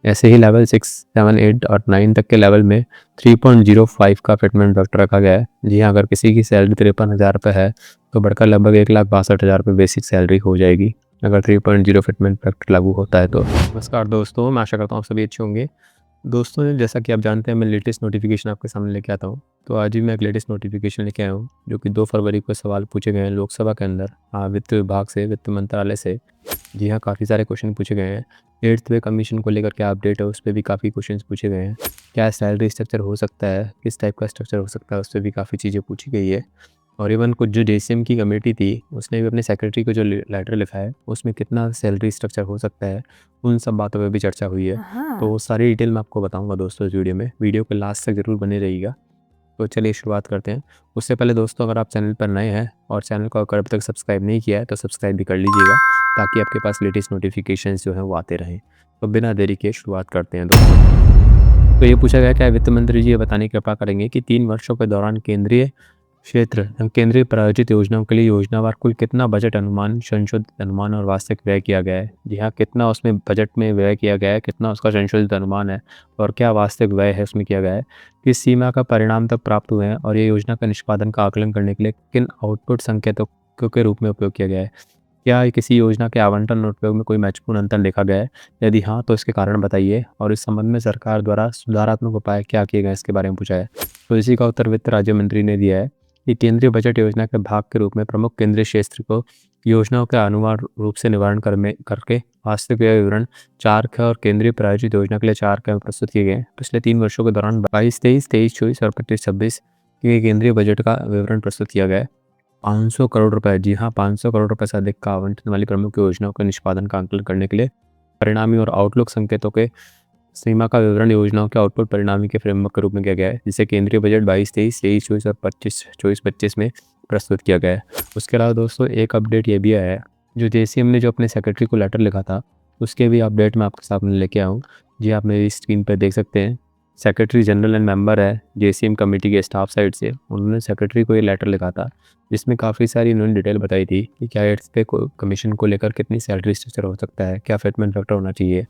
ऐसे ही लेवल 6, 7, 8 और 9 तक के लेवल में 3.05 का फिटमेंट फैक्टर रखा गया है। जी हाँ, अगर किसी की सैलरी 53,000 रुपये है तो बढ़कर लगभग 1,62,000 रुपये बेसिक सैलरी हो जाएगी अगर 3.0 फिटमेंट फैक्टर लागू होता है तो। नमस्कार दोस्तों, मैं आशा करता हूँ सभी अच्छे होंगे। दोस्तों, जैसा कि आप जानते हैं मैं लेटेस्ट नोटिफिकेशन आपके सामने लेके आता हूँ। तो आज भी मैं एक लेटेस्ट नोटिफिकेशन लेके आया हूँ जो कि 2 फरवरी को सवाल पूछे गए हैं लोकसभा के अंदर, वित्त विभाग से, वित्त मंत्रालय से। जी हाँ, काफ़ी सारे क्वेश्चन पूछे गए हैं। 8th पे कमीशन को लेकर क्या अपडेट है, उस पे भी काफ़ी क्वेश्चंस पूछे गए हैं। क्या सैलरी स्ट्रक्चर हो सकता है, किस टाइप का स्ट्रक्चर हो सकता है, उस पे भी काफ़ी चीज़ें पूछी गई है। और इवन कुछ जो जेसीएम की कमेटी थी उसने भी अपने सेक्रेटरी को जो लेटर लिखा है उसमें कितना सैलरी स्ट्रक्चर हो सकता है, उन सब बातों पे भी चर्चा हुई है। तो वो सारी डिटेल मैं आपको बताऊंगा दोस्तों इस वीडियो में। वीडियो को लास्ट तक ज़रूर बने रहिएगा। तो चलिए शुरुआत करते हैं। उससे पहले दोस्तों, अगर आप चैनल पर नए हैं और चैनल को अगर अभी तक सब्सक्राइब नहीं किया है तो सब्सक्राइब भी कर लीजिएगा ताकि आपके पास लेटेस्ट नोटिफिकेशंस जो हैं वो आते रहें। तो बिना देरी के शुरुआत करते हैं दोस्तों। तो ये पूछा गया क्या वित्त मंत्री जी ये बताने की कृपा करेंगे कि 3 वर्षों के दौरान केंद्रीय प्रायोजित योजनाओं के लिए योजनावार कुल कितना बजट अनुमान, संशोधित अनुमान और वास्तविक व्यय किया गया है। जी हाँ, कितना उसमें बजट में व्यय किया गया है, कितना उसका संशोधित अनुमान है और क्या वास्तविक व्यय है उसमें किया गया है, किस सीमा का परिणाम तक प्राप्त हुए हैं और ये योजना का निष्पादन का आकलन करने के लिए किन आउटपुट संकेतों के रूप में उपयोग किया गया है। क्या किसी योजना के आवंटन और उपयोग में कोई महत्वपूर्ण अंतर देखा गया है? यदि हाँ, तो इसके कारण बताइए और इस संबंध में सरकार द्वारा सुधारात्मक उपाय क्या किए गए इसके बारे में पूछा है। तो इसी का उत्तर वित्त राज्य मंत्री ने दिया है कि केंद्रीय बजट योजना के भाग के रूप में प्रमुख केंद्रीय क्षेत्र को योजनाओं के अनुवार रूप से निवारण करके वास्तविक व्यय विवरण 4ख और केंद्रीय प्रायोजित योजना के लिए 4ख में प्रस्तुत किए गए। पिछले 3 वर्षों के दौरान 22-23, 23-24 और 25-26 के केंद्रीय बजट का विवरण प्रस्तुत किया गया है। 500 करोड़ रुपए, जी हाँ, 500 करोड़ रुपए से अधिक का आवंटन वाली प्रमुख योजनाओं के निष्पादन का आकलन करने के लिए परिणामी और आउटलुक संकेतों के सीमा का विवरण योजनाओं के आउटपुट परिणामी के फ्रेमवर्क के रूप में किया गया है, जिसे केंद्रीय बजट 22-23, 23-24 और 25-24-25 में प्रस्तुत किया गया है। उसके अलावा दोस्तों एक अपडेट ये भी आया है, जो जेसीएम ने जो अपने सेक्रेटरी को लेटर लिखा था उसके भी अपडेट मैं आपके सामने लेके आया हूँ। जी, आप मेरी स्क्रीन पर देख सकते हैं। सेक्रेटरी जनरल एंड मेंबर है जेसीएम कमेटी के स्टाफ साइड से, उन्होंने सेक्रेटरी को ये लेटर लिखा था जिसमें काफ़ी सारी उन्होंने डिटेल बताई थी कि क्या इस पे कमीशन को लेकर कितनी सैलरी स्ट्रक्चर हो सकता है, क्या फिटमेंट फैक्टर होना चाहिए।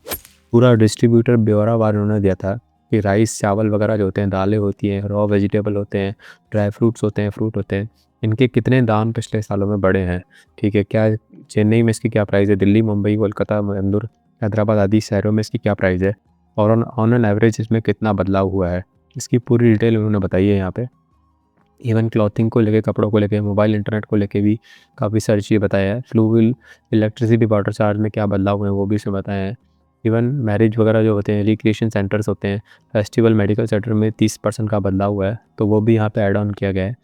पूरा डिस्ट्रीब्यूटर ब्यौरावार उन्होंने दिया था कि राइस, चावल वगैरह जो होते हैं, दालें होती हैं, रॉ वेजिटेबल होते हैं, ड्राई फ्रूट्स होते हैं, फ्रूट होते हैं, इनके कितने दाम पिछले सालों में बढ़े हैं। ठीक है, क्या चेन्नई में इसकी क्या प्राइस है, दिल्ली, मुंबई, कोलकाता, बेंगलुरु, हैदराबाद आदि शहरों में इसकी क्या प्राइस है और ऑन एन एवरेज इसमें कितना बदलाव हुआ है, इसकी पूरी डिटेल उन्होंने बताई है यहाँ पे। इवन क्लॉथिंग को लेके, कपड़ों को लेके, मोबाइल इंटरनेट को लेके भी काफ़ी सारी चीज़ें बताया है। फ्लूविल, इलेक्ट्रिसिटी, वाटर चार्ज में क्या बदलाव हुए हैं वो भी इसमें बताया है। इवन मैरिज वगैरह जो होते हैं, रिक्रिएशन सेंटर्स होते हैं, फेस्टिवल, मेडिकल सेक्टर में 30% का बदलाव हुआ है, तो वो भी यहाँ पे ऐड ऑन किया गया है।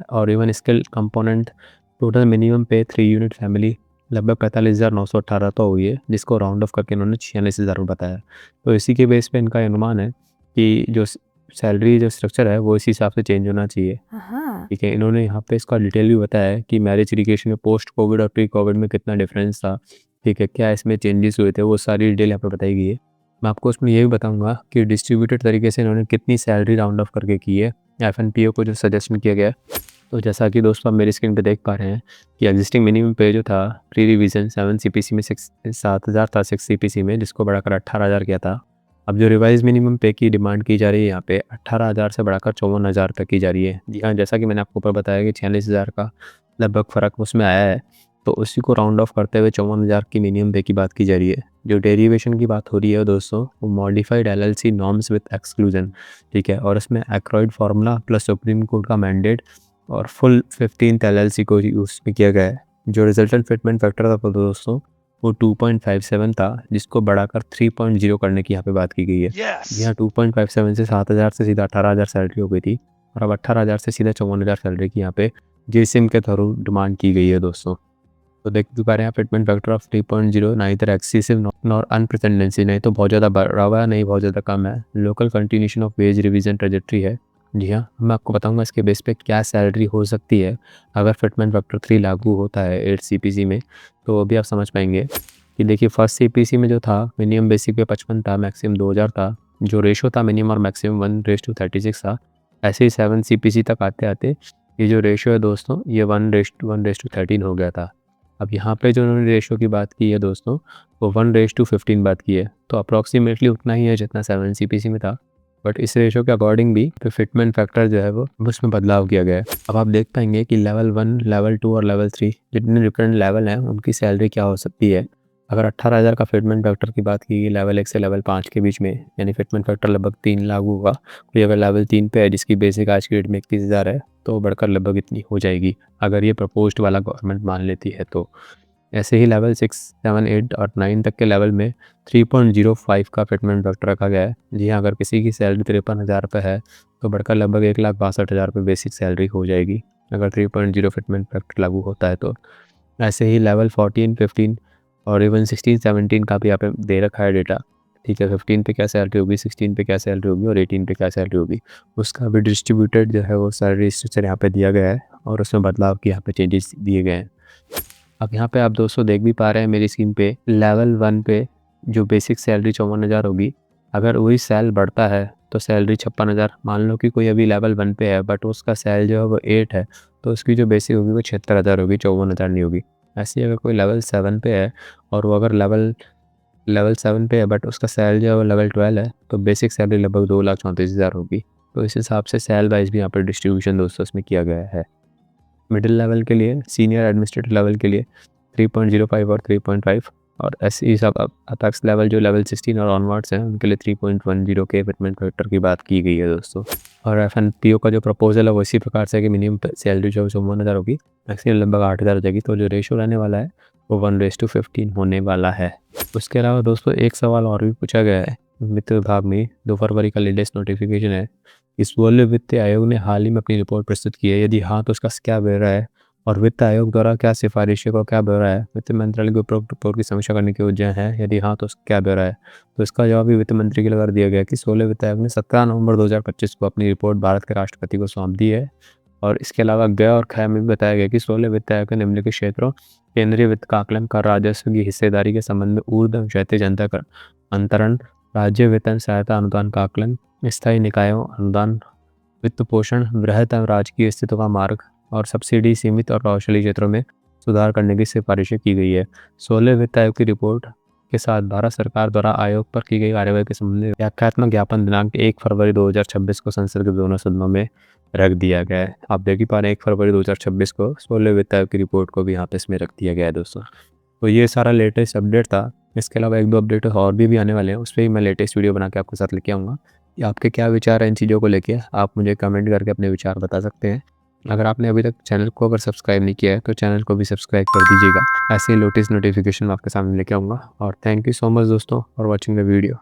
और even skill component, total minimum पे 3 यूनिट फैमिली लगभग 45,918 तो हुई है, जिसको राउंड ऑफ करके इन्होंने 46,000 बताया। तो इसी के बेस पे इनका अनुमान है कि जो सैलरी जो स्ट्रक्चर है वो इसी हिसाब से चेंज होना चाहिए। ठीक है, इन्होंने यहाँ पे इसका डिटेल भी बताया है कि मैरिज एजुकेशन में पोस्ट कोविड और प्री कोविड में कितना डिफरेंस था। ठीक है, क्या इसमें चेंजेस हुए थे, वो सारी डिटेल यहाँ पे बताई गई है। मैं आपको उसमें ये भी बताऊंगा कि डिस्ट्रीब्यूटेड तरीके से इन्होंने कितनी सैलरी राउंड ऑफ करके की है, एफएनपीओ को जो सजेशन किया गया है। तो जैसा कि दोस्तों आप मेरी स्क्रीन पे देख पा रहे हैं कि एग्जिस्टिंग मिनिमम पे जो था प्री रिवीजन 7 सीपीसी में 7,000 था, 6 सीपीसी में, जिसको बढ़ाकर 18,000 किया था। अब जो रिवाइज मिनिमम पे की डिमांड की जा रही है यहाँ पे 18,000 से बढ़ाकर 54,000 तक की जा रही है। जी हाँ, जैसा कि मैंने आपको ऊपर बताया कि 46,000 का लगभग फ़र्क उसमें आया है, तो उसी को राउंड ऑफ करते हुए 54,000 की मिनिमम पे की बात की जा रही है। जो डेरिवेशन की बात हो रही है दोस्तों, वो modified LLC norms with exclusion. ठीक है, और इसमें एक्रॉइड फार्मूला प्लस सुप्रीम कोर्ट का मैंडेट और फुल 15th एलएलसी को यूज़ में किया गया है। जो रिजल्टेंट फिटमेंट फैक्टर था दोस्तों वो 2.57 था, जिसको बढ़ाकर 3.0 करने की यहाँ पे बात की गई है। जी हाँ, 2.57 से 7,000 से सीधा 18,000 सैलरी हो गई थी और अब 18,000 से सीधा 54,000 सैलरी की यहाँ पे जेसिम के थ्रू डिमांड की गई है दोस्तों। तो देख भी पा रहे हैं फिटमेंट फैक्टर ऑफ 3.0 ना इधर एक्सेसिव नॉर अनप्रेसिडेंसी, नहीं तो बहुत ज़्यादा बढ़ा हुआ है, नहीं बहुत ज़्यादा कम है। Local continuation of ways revision trajectory है। जी हाँ, मैं आपको बताऊंगा इसके बेस पे क्या सैलरी हो सकती है अगर फिटमेंट फैक्टर 3 लागू होता है 8 सीपीसी में, तो वो भी आप समझ पाएंगे कि देखिए फर्स्ट सीपीसी में जो था मिनिमम बेसिक पे 55 था, मैक्सिमम 2,000 था, जो रेशो था मिनिमम और मैक्सिमम 1:36 था। ऐसे ही 7 सीपीसी तक आते आते ये जो रेशो है दोस्तों ये 1:13 हो गया था। अब यहाँ पे जो उन्होंने रेशो की बात की है दोस्तों, वो 1:15 बात की है, तो अप्रॉक्सीमेटली उतना ही है जितना 7 CPC में था। बट इस रेशो के अकॉर्डिंग भी फिटमेंट फैक्टर जो है वो उसमें बदलाव किया गया है। अब आप देख पाएंगे कि लेवल 1, लेवल 2 और लेवल 3 जितने डिफरेंट लेवल हैं उनकी सैलरी क्या हो सकती है। अगर 18,000 का फिटमेंट फैक्टर की बात की लेवल 1 से लेवल 5 के बीच में, यानी फिटमेंट फैक्टर लगभग 3 लागू होगा। कोई अगर लेवल 3 पे है जिसकी बेसिक आज की डेट में 31,000 है, तो बढ़कर लगभग इतनी हो जाएगी अगर ये प्रपोज्ड वाला गवर्नमेंट मान लेती है तो। ऐसे ही लेवल 6, 7, 8 और 9 तक के लेवल में 3.05 का फिटमेंट फैक्टर रखा गया है। जी हाँ, अगर किसी की सैलरी 53,000 रुपये है तो बढ़कर लगभग 1,62,000 रुपये बेसिक सैलरी हो जाएगी अगर 3.0 फिटमेंट फैक्टर लागू होता है तो। ऐसे ही लेवल 14, 15 और इवन 16, 17 का भी यहाँ पे दे रखा है डेटा। ठीक है, 15 पे क्या सैलरी होगी, 16 पे क्या सैलरी होगी और 18 पे क्या सैलरी होगी, उसका भी डिस्ट्रीब्यूटेड जो है वो सैलरी स्ट्रक्चर यहाँ पे दिया गया है और उसमें बदलाव के यहाँ पे चेंजेस दिए गए हैं। अब यहाँ पे आप दोस्तों देख भी पा रहे हैं मेरी स्क्रीन पे लेवल 1 पे जो बेसिक सैलरी 54,000 होगी, अगर वही सैल बढ़ता है तो सैलरी 56,000। मान लो कि कोई अभी लेवल 1 पे है बट उसका सैल जो है वो 8 है, तो उसकी जो बेसिक होगी वो 76,000 होगी, 54,000 नहीं होगी। ऐसे ही अगर कोई लेवल 7 पे है और वो अगर लेवल लेवल 7 पे है बट उसका सैल जो है वो लेवल 12 है, तो बेसिक सैलरी लगभग 2,34,000 होगी। तो इस हिसाब से सैल वाइज भी यहाँ पर डिस्ट्रीब्यूशन दोस्तों इसमें किया गया है। मिडिल लेवल के लिए, सीनियर एडमिनिस्ट्रेटिव लेवल के लिए 3.05 और 3.5 और ऐसे सब अपेक्स लेवल जो लेवल 16 और ऑनवर्ड्स हैं उनके लिए 3.10 के फिटमेंट फैक्टर की बात की गई है दोस्तों। और एफएनपीओ का जो प्रपोजल है वो इसी प्रकार से कि मिनिमम सैलरी जो है 54,000 होगी, मैक्सिमम लगभग 8,000 हो जाएगी। तो जो रेशो रहने वाला है वो 1:15 होने वाला है। उसके अलावा दोस्तों एक सवाल और भी पूछा गया है वित्त विभाग में, 2 फरवरी का लेटेस्ट नोटिफिकेशन है। इस वर्ल्ड वित्त आयोग ने हाल ही में अपनी रिपोर्ट प्रस्तुत की है, यदि हाँ तो उसका क्या ब्यौरा है और वित्त आयोग द्वारा क्या सिफारिशें का क्या ब्यौरा है। वित्त मंत्रालय को उपरोक्त रिपोर्ट की समीक्षा करने की योजना है, यदि हाँ तो उसका क्या ब्यौरा है। तो इसका जवाब भी वित्त मंत्री के द्वारा दिया गया कि 16 वित्त आयोग ने 17 नवंबर 2025 को अपनी रिपोर्ट भारत के राष्ट्रपति को सौंप दी है। और इसके अलावा ग और ख में भी बताया गया कि 16 वित्त आयोग के निम्नलिखित क्षेत्रों केंद्रीय वित्त का आकलन कर राजस्व की हिस्सेदारी के संबंध में ऊर्ध्व एवं क्षैतिज अंतरण, राज्य वेतन सहायता अनुदान का आकलन, स्थायी निकायों अनुदान, वित्त पोषण, वृहत एवं राजकीय स्थितों का मार्ग और सब्सिडी सीमित और प्रभावशाली क्षेत्रों में सुधार करने की सिफारिशें की गई है। 16 वित्त आयोग की रिपोर्ट के साथ भारत सरकार द्वारा आयोग पर की गई कार्यवाही के संबंध में व्याख्यात्मक ज्ञापन दिनांक 1 फरवरी 2026 को संसद के दोनों सदनों में रख दिया गया है। आप देख ही पा रहे हैं 1 फरवरी 2026 को 16 वित्त आयोग की रिपोर्ट को भी यहाँ पे इसमें रख दिया गया है दोस्तों। तो ये सारा लेटेस्ट अपडेट था। इसके अलावा 1-2 अपडेट और भी आने वाले हैं, उस पर ही मैं लेटेस्ट वीडियो बना के आपके साथ लेके आऊँगा। आपके क्या विचार हैं इन चीज़ों को लेके, आप मुझे कमेंट करके अपने विचार बता सकते हैं। अगर आपने अभी तक चैनल को अगर सब्सक्राइब नहीं किया है तो चैनल को भी सब्सक्राइब कर दीजिएगा। ऐसे ही लेटेस्ट नोटिफिकेशन आपके सामने लेके आऊँगा। और थैंक यू सो मच दोस्तों फॉर वॉचिंग द वीडियो।